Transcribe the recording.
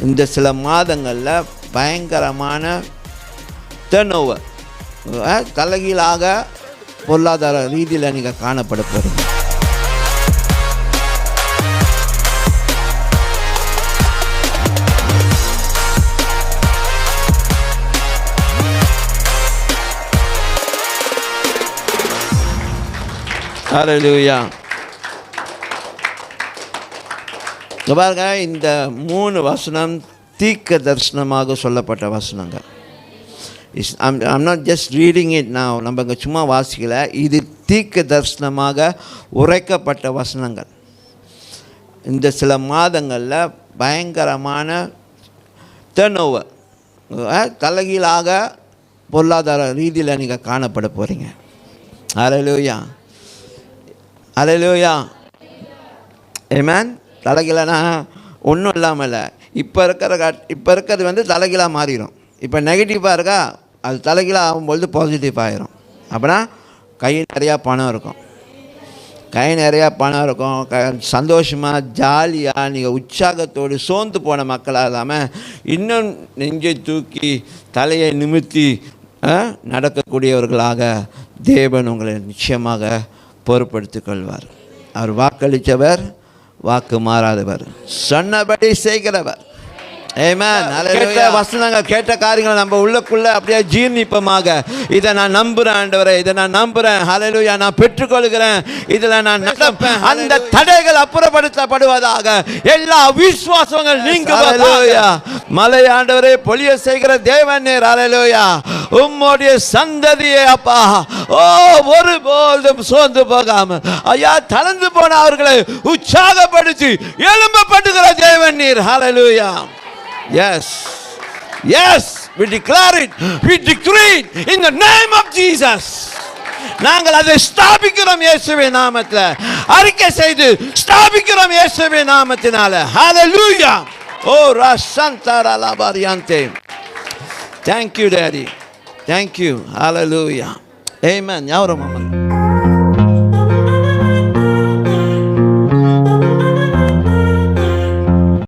இந்த சில மாதங்களில் பயங்கரமான டர்ன்ஓவர், தலைகீழாக பொருளாதார ரீதியில் நீங்கள் காணப்பட போகிறீங்க. ஹல்லேலூயா. பாருங்க, இந்த 3 வசனம் தீர்க்க தரிசனமாக சொல்லப்பட்ட வசனங்கள். I'm not just reading it now. நம்ம இங்கே சும்மா வாசிக்கல, இது தீர்க்க தரிசனமாக உரைக்கப்பட்ட வசனங்கள். இந்த சில மாதங்களில் பயங்கரமான டர்ன்ஓவர், தலைகீழாக பொருளாதார ரீதியில் நீங்கள் காணப்பட போகிறீங்க. ஹல்லேலூயா, ஹல்லேலூயா, ஆமென். தலைகீழனா ஒன்றும் இல்லாமல் இல்லை, இப்போ இருக்கிறது வந்து தலைகீழாக மாறிடும். இப்போ நெகட்டிவாக இருக்கா, அது தலைகீழாக ஆகும்பொழுது பாசிட்டிவ் ஆகிரும். அப்படின்னா கை நிறையா பணம் இருக்கும், சந்தோஷமாக ஜாலியாக நீங்கள் உற்சாகத்தோடு சோர்ந்து போன மக்களாக இல்லாமல் இன்னும் நெஞ்சை தூக்கி தலையை நிமிர்த்தி நடக்கக்கூடியவர்களாக தேவன் உங்களை நிச்சயமாக பொறுப்படுத்திக் கொள்வார். அவர் வாக்களித்தவர், வாக்கு மாறாதவர், சொன்னபடி செய்கிறவர். ஆமென். கேட்ட வசனங்கள், கேட்ட காரியங்களை நம்ம உள்ளுக்குள்ளே அப்படியே ஜீர்ணிப்பமாக, இதை நான் நம்புகிறேன் ஆண்டவரே, இதை நான் நம்புகிறேன், ஹல்லேலூயா, நான் பெற்றுக்கொள்கிறேன், இதில் நான் நடப்பேன். அந்த தடைகள் அப்புறப்படுத்தப்படுவதாக, எல்லா விசுவாசங்கள் நீங்குவதாக. மலை ஆண்டவரே பொழிய செய்கிற தேவன் நீர், ஹல்லேலூயா. உம்முடைய சந்ததியே அப்பா, ஒருபோதும் சோர்ந்து போகாம ஐயா, தளர்ந்து போன அவர்களை உற்சாகப்படுத்தி எழும்பப்படுகிற தேவன் நீர், ஹல்லேலூயா. Yes, yes, we declare it, we decree it in the name of Jesus. நாங்கள் அதை ஸ்தாபிக்கிறோம் இயேசுவின் நாமத்தில், அறிக்கை செய்து ஸ்தாபிக்கிறோம் இயேசுவின் நாமத்தினால. ஹல்லேலூயா. ஓ ரசந்தரா லபரியந்தே. Thank you daddy, thank you, hallelujah, amen. யாவரும் அமர்ந்து